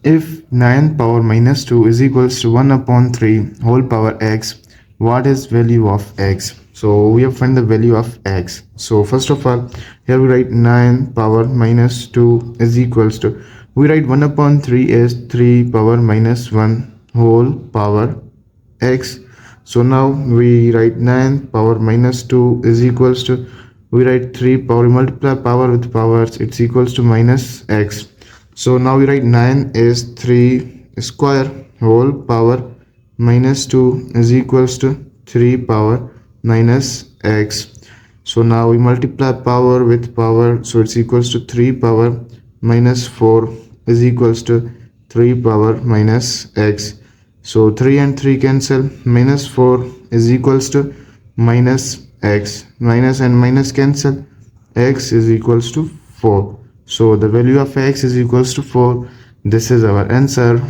If 9 power minus 2 is equals to 1 upon 3 whole power x, what is value of x? So we have found the value of x. So first of all, here we write 9 power minus 2 is equals to, we write 1 upon 3 is 3 power minus 1 whole power x. So now we write 9 power minus 2 is equals to, we write 3 power, multiply power with powers, it's equals to minus x. So now we write 9 is 3 square whole power minus 2 is equals to 3 power minus x. So now we multiply power with power, so it's equals to 3 power minus 4 is equals to 3 power minus x. So 3 and 3 cancel, minus 4 is equals to minus x, minus and minus cancel, x is equals to 4. So the value of x is equals to 4. This is our answer.